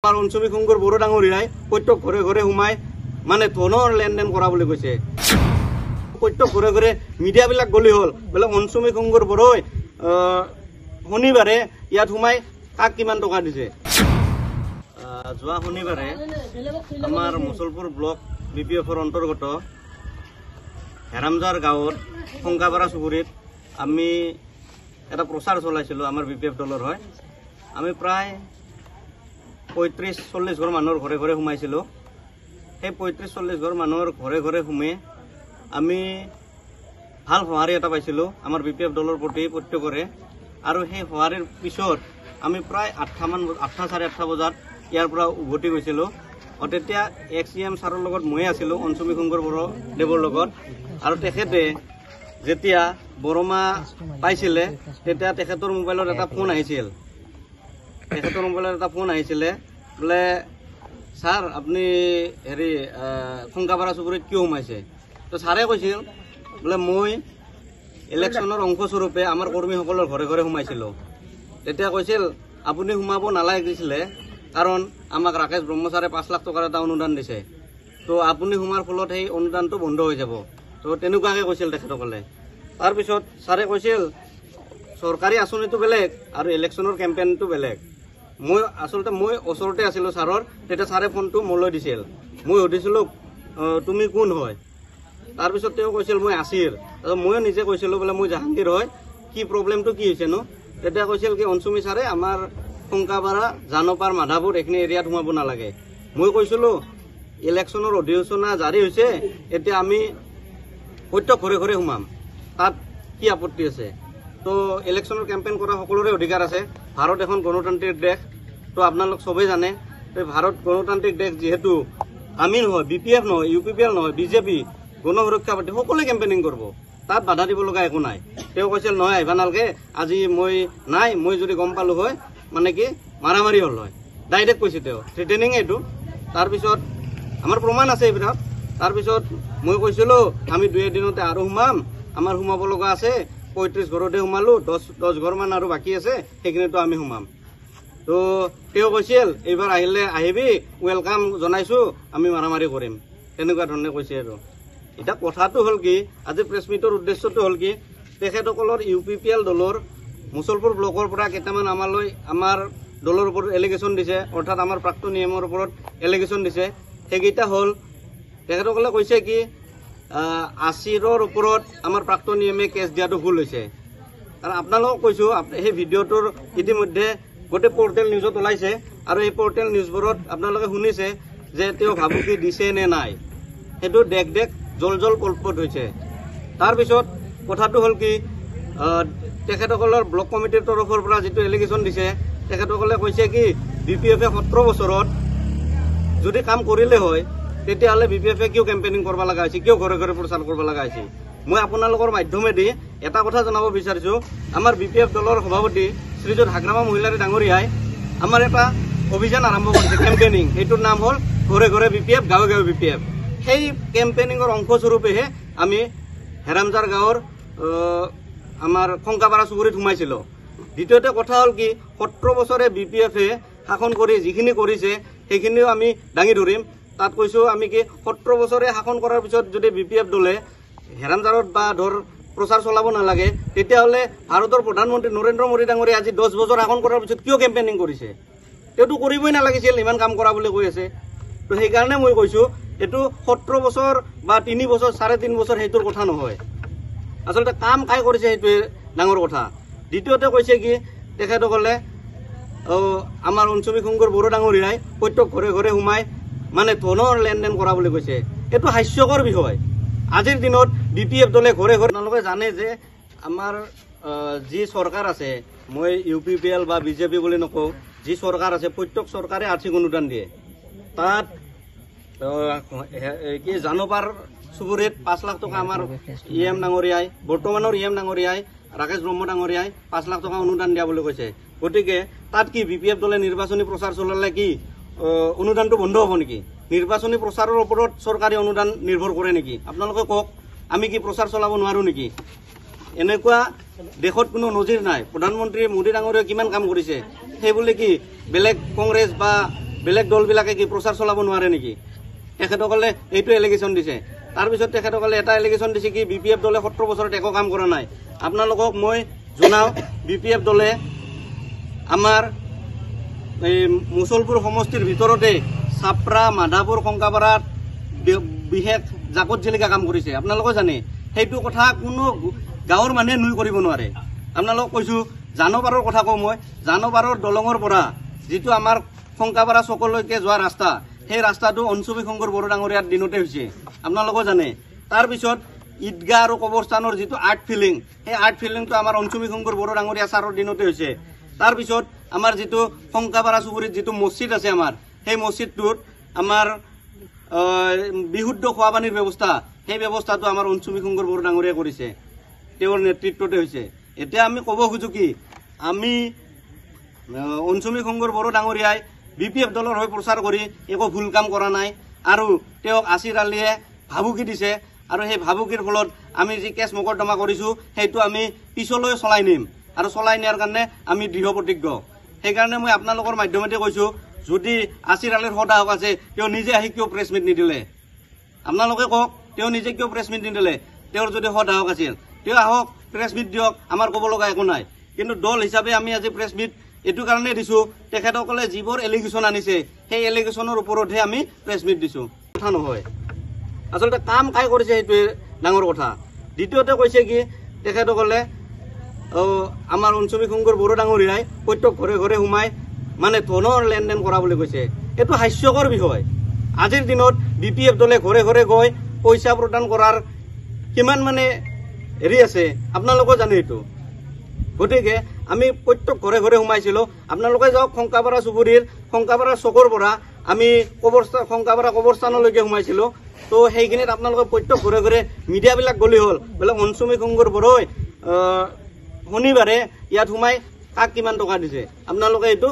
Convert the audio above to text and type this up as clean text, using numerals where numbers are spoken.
আমাৰ অঞ্চমিক সংঘৰ বড়ো ডাঙৰীয়াই প্ৰত্যেক ঘৰে ঘৰে সোমাই মানে ধনৰ লেনদেন কৰা বুলি কৈছে। প্ৰত্যেক ঘৰে ঘৰে মিডিয়াবিলাক গলি হ'ল বোলে অঞ্চমিক সংঘৰ বড়োই শনিবাৰে ইয়াত সোমাই কাক কিমান টকা দিছে। যোৱা শনিবাৰে আমাৰ মুছলপুৰ ব্লক BPF-ৰ অন্তৰ্গত হেৰামজাৰ গাঁৱত শংকাপাৰা চুবুৰীত আমি এটা প্ৰচাৰ চলাইছিলোঁ। আমাৰ BPF দলৰ হয়। আমি প্ৰায় 35-40 ঘৰ মানুহৰ ঘৰে ঘৰে সোমাইছিলোঁ। সেই 35-40 ঘৰ মানুহৰ ঘৰে ঘৰে সোমাই আমি ভাল সঁহাৰি এটা পাইছিলোঁ আমাৰ BPF দলৰ প্ৰতি প্ৰত্যেকৰে। আৰু সেই সঁহাৰিৰ পিছত আমি প্ৰায় 8:30 বজাত ইয়াৰ পৰা উভতি গৈছিলোঁ। তেতিয়া XCM ছাৰৰ লগত ময়ে আছিলোঁ অঞ্চমিক সংঘৰ বড়োদেৱৰ লগত। আৰু তেখেতে যেতিয়া বৰমা পাইছিলে তেতিয়া তেখেতৰ মোবাইলত এটা ফোন আহিছিল। বোলে ছাৰ আপুনি হেৰি শংকাপাৰা চুবুৰীত কিয় সোমাইছে? তো ছাৰে কৈছিল বোলে মই ইলেকশ্যনৰ অংশস্বৰূপে আমাৰ কৰ্মীসকলৰ ঘৰে ঘৰে সোমাইছিলোঁ। তেতিয়া কৈছিল আপুনি সোমাব নালাগিছিলে, কাৰণ আমাক ৰাকেশ ব্ৰহ্মচাৰে 5 লাখ টকাৰ এটা অনুদান দিছে। তো আপুনি সোমাৰ ফলত সেই অনুদানটো বন্ধ হৈ যাব। তো তেনেকুৱাকৈ কৈছিল তেখেতসকলে। তাৰপিছত ছাৰে কৈছিল চৰকাৰী আঁচনিটো বেলেগ আৰু ইলেকশ্যনৰ কেম্পেইনটো বেলেগ। মই ওচৰতে আছিলোঁ ছাৰৰ। তেতিয়া ছাৰে ফোনটো মোলৈ দিছিল। মই সুধিছিলোঁ তুমি কোন হয়? তাৰপিছত তেওঁ কৈছিল মই আসিৰ। ময়ো নিজে কৈছিলোঁ বোলে মই জাহাংগীৰ হয়, কি প্ৰব্লেমটো কি হৈছে নো? তেতিয়া কৈছিল কি অঞ্চমি ছাৰে আমাৰ শংকাপাৰা জানপাৰ মাধাপুৰ এইখিনি এৰিয়াত সোমাব নালাগে। মই কৈছিলোঁ ইলেকশ্যনৰ অধিসূচনা জাৰি হৈছে, এতিয়া আমি প্ৰত্যেক ঘৰে ঘৰে সোমাম, তাত কি আপত্তি আছে? তো ইলেকশ্যনৰ কেম্পেইন কৰা সকলোৰে অধিকাৰ আছে। ভাৰত এখন গণতান্ত্ৰিক দেশ। তো আপোনালোক চবেই জানে ভাৰত গণতান্ত্ৰিক দেশ যিহেতু আমি নহয়, BPF নহয়, UPPL নহয়, BJP গণ সুৰক্ষা পাৰ্টি সকলোৱে কেম্পেইনিং কৰিব, তাত বাধা দিব লগা একো নাই। তেওঁ কৈছিল নহয় আহিব নালাগে, আজি মই নাই, মই যদি গম পালোঁ হয় মানে কি মাৰামাৰি হ'ল হয়। ডাইৰেক্ট কৈছে তেওঁ, থ্ৰেটেনিং এইটো। তাৰপিছত আমাৰ প্ৰমাণ আছে এইবিলাক। তাৰপিছত মই কৈছিলোঁ আমি 2 এদিনতে আৰু সোমাম, আমাৰ সোমাব লগা আছে 35 ঘৰতে সোমালোঁ, 10 ঘৰমান আৰু বাকী আছে, সেইখিনিতো আমি সোমাম। তো তেওঁ কৈছিল এইবাৰ আহিলে আহিবি, ৱেলকাম জনাইছোঁ, আমি মাৰামাৰি কৰিম, তেনেকুৱা ধৰণে কৈছে। আৰু এতিয়া কথাটো হ'ল কি, আজি প্ৰেছ মিটৰ উদ্দেশ্যটো হ'ল কি, তেখেতসকলৰ UPPL দলৰ মুছলপুৰ ব্লকৰ পৰা কেইটামান আমাৰ দলৰ ওপৰত এলিগেশ্যন দিছে, অৰ্থাৎ আমাৰ প্ৰাক্তন নিয়মৰ ওপৰত এলিগেশ্যন দিছে। সেইকেইটা হ'ল তেখেতসকলে কৈছে কি আসিৰৰ ওপৰত আমাৰ প্ৰাক্তন নিয়মে কেছ দিয়াটো ভুল হৈছে। কাৰণ আপোনালোকক কৈছোঁ সেই ভিডিঅ'টোৰ ইতিমধ্যে গোটেই পৰ্টেল নিউজত ওলাইছে, আৰু এই পৰ্টেল নিউজবোৰত আপোনালোকে শুনিছে যে তেওঁ ভাবুকি দিছে নে নাই। সেইটো দেখ জল কল্পত হৈছে। তাৰপিছত কথাটো হ'ল কি, তেখেতসকলৰ ব্লক কমিটিৰ তৰফৰ পৰা যিটো এলিগেশ্যন দিছে, তেখেতসকলে কৈছে কি BPF-এ 17 বছৰত যদি কাম কৰিলে হয় তেতিয়াহ'লে BPF-এ কিয় কেম্পেইনিং কৰিব লগা হৈছে, কিয় ঘৰে ঘৰে প্ৰচাৰ কৰিব লগা হৈছে। মই আপোনালোকৰ মাধ্যমেদি এটা কথা জনাব বিচাৰিছোঁ, আমাৰ BPF দলৰ সভাপতি শ্ৰীযুত হাগ্ৰামা মহিলাৰী ডাঙৰীয়াই আমাৰ এটা অভিযান আৰম্ভ কৰিছে, কেম্পেইনিং। সেইটোৰ নাম হ'ল ঘৰে ঘৰে BPF, গাঁৱে গাঁৱে BPF। সেই কেম্পেইনিঙৰ অংশস্বৰূপেহে আমি হেৰামজাৰ গাঁৱৰ আমাৰ শংকাপাৰা চুবুৰীত সোমাইছিলোঁ। দ্বিতীয়তে কথা হ'ল কি, 17 বছৰে BPF-এ শাসন কৰি যিখিনি কৰিছে সেইখিনিও আমি দাঙি ধৰিম। তাত কৈছোঁ আমি কি 17 বছৰে শাসন কৰাৰ পিছত যদি BPF দলে হেৰামজাৰত বা প্ৰচাৰ চলাব নালাগে, তেতিয়াহ'লে ভাৰতৰ প্ৰধানমন্ত্ৰী নৰেন্দ্ৰ মোদী ডাঙৰীয়া আজি 10 বছৰ শাসন কৰাৰ পিছত কিয় কেম্পেইনিং কৰিছে? তেওঁতো কৰিবই নালাগিছিল, ইমান কাম কৰা বুলি কৈ আছে। তো সেইকাৰণে মই কৈছোঁ এইটো 17 বছৰ বা 3 বছৰ 3.5 বছৰ সেইটোৰ কথা নহয়, আচলতে কাম কাই কৰিছে সেইটোৱে ডাঙৰ কথা। দ্বিতীয়তে কৈছে কি তেখেতসকলে আমাৰ অঞ্চমিক সংঘৰ বড়ো ডাঙৰীয়াই প্ৰত্যেক ঘৰে ঘৰে সোমাই মানে ধনৰ লেনদেন কৰা বুলি কৈছে। এইটো হাস্যকৰ বিষয়। আজিৰ দিনত BPF দলে ঘৰে ঘৰে, আপোনালোকে জানে যে আমাৰ যি চৰকাৰ আছে, মই UPPL বা BJP বুলি নকওঁ, যি চৰকাৰ আছে প্ৰত্যেক চৰকাৰে আৰ্থিক অনুদান দিয়ে। তাত কি জানপাৰ চুবুৰীত 5 লাখ টকা আমাৰ EM ডাঙৰীয়াই, বৰ্তমানৰ EM ডাঙৰীয়াই ৰাকেশ ব্ৰহ্ম ডাঙৰীয়াই 5 লাখ টকা অনুদান দিয়া বুলি কৈছে। গতিকে তাত কি BPF দলে নিৰ্বাচনী প্ৰচাৰ চলালে কি অনুদানটো বন্ধ হ'ব নেকি? নিৰ্বাচনী প্ৰচাৰৰ ওপৰত চৰকাৰী অনুদান নিৰ্ভৰ কৰে নেকি? আপোনালোকে কওক, আমি কি প্ৰচাৰ চলাব নোৱাৰোঁ নেকি? এনেকুৱা দেশত কোনো নজিৰ নাই। প্ৰধানমন্ত্ৰী মোদী ডাঙৰীয়াই কিমান কাম কৰিছে, সেই বুলি কি বেলেগ কংগ্ৰেছ বা বেলেগ দলবিলাকে কি প্ৰচাৰ চলাব নোৱাৰে নেকি? তেখেতসকলে এইটো এলিগেশ্যন দিছে। তাৰপিছত তেখেতসকলে এটা এলিগেশ্যন দিছে কি BPF দলে 17 বছৰত একো কাম কৰা নাই। আপোনালোকক মই জনাওঁ BPF দলে আমাৰ এই মুছলপুৰ সমষ্টিৰ ভিতৰতে চাপৰা, মাধাপুৰ, কংকাপাৰাত বিশেষ জাকত জিলিকা কাম কৰিছে। আপোনালোকে জানে সেইটো কথা কোনো গাঁৱৰ মানুহে নুই কৰিব নোৱাৰে। আপোনালোকক কৈছোঁ জানবাৰৰ কথা কওঁ মই। জানবাৰৰ দলঙৰ পৰা যিটো আমাৰ কংকাপাৰা চকলৈকে যোৱা ৰাস্তা, সেই ৰাস্তাটো অঞ্চুমী শংকৰ বড়ো ডাঙৰীয়াৰ দিনতে হৈছে, আপোনালোকে জানে। তাৰপিছত ঈদগাহ আৰু কবৰস্থানৰ যিটো আৰ্ট ফিলিং, সেই আৰ্ট ফিলিংটো আমাৰ অঞ্চুমী শংকৰ বড়ো ডাঙৰীয়া ছাৰৰ দিনতে হৈছে। তাৰপিছত আমাৰ যিটো কংকাপাৰা চুবুৰীত যিটো মছজিদ আছে আমাৰ, সেই মছজিদটোত আমাৰ বিশুদ্ধ খোৱা পানীৰ ব্যৱস্থা, সেই ব্যৱস্থাটো আমাৰ অঞ্চুমী শংকৰ বড়ো ডাঙৰীয়াই কৰিছে, তেওঁৰ নেতৃত্বতে হৈছে। এতিয়া আমি ক'ব খোজোঁ কি আমি অঞ্চুমী শংকৰ বড়ো ডাঙৰীয়াই BPF দলৰ হৈ প্ৰচাৰ কৰি একো ভুল কাম কৰা নাই। আৰু তেওঁক আসিৰ আলীয়ে ভাবুকি দিছে, আৰু সেই ভাবুকিৰ ফলত আমি যি কেছ মোকৰ্দমা কৰিছোঁ সেইটো আমি পিছলৈ চলাই নিম, আৰু চলাই নিয়াৰ কাৰণে আমি দৃঢ় প্ৰতিজ্ঞ। সেইকাৰণে মই আপোনালোকৰ মাধ্যমতে কৈছোঁ যদি আসিৰ আলীৰ সদাহক আছে তেওঁ নিজে আহি কিয় প্ৰেছ মিট নিদিলে? আপোনালোকে কওক তেওঁ নিজে কিয় প্ৰেছ মিট নিদিলে? তেওঁৰ যদি সদাহক আছিল তেওঁ আহক, প্ৰেছ মিট দিয়ক, আমাৰ ক'ব লগা একো নাই। কিন্তু দল হিচাপে আমি আজি প্ৰেছ মিট এইটো কাৰণে দিছোঁ, তেখেতসকলে যিবোৰ এলিগেশ্যন আনিছে সেই এলিগেশ্যনৰ ওপৰতহে আমি প্ৰেছ মিট দিছোঁ। কথা নহয়, আচলতে কাম কাই কৰিছে সেইটোৱে ডাঙৰ কথা। দ্বিতীয়তে কৈছে কি তেখেতসকলে আমাৰ অঞ্চুমী শংকৰ বড়ো ডাঙৰীয়াই প্ৰত্যেক ঘৰে ঘৰে সোমাই মানে ধনৰ লেনদেন কৰা বুলি কৈছে। এইটো হাস্যকৰ বিষয়। আজিৰ দিনত BPF দলে ঘৰে ঘৰে গৈ পইচা প্ৰদান কৰাৰ কিমান মানে হেৰি আছে আপোনালোকে জানে এইটো। গতিকে আমি প্ৰত্যেক ঘৰে ঘৰে সোমাইছিলোঁ। আপোনালোকে যাওক কংকাপাৰা চুবুৰীৰ কংকাপাৰা চকৰ পৰা আমি কংকাপাৰা কবৰস্থানলৈকে সোমাইছিলোঁ। তো সেইখিনিত আপোনালোকে প্ৰত্যেক ঘৰে ঘৰে মিডিয়াবিলাক গ'লে হ'ল বোলে অঞ্চুমী শংকৰ বড়োই শনিবাৰে ইয়াত সোমাই কাক কিমান টকা দিছে, আপোনালোকে এইটো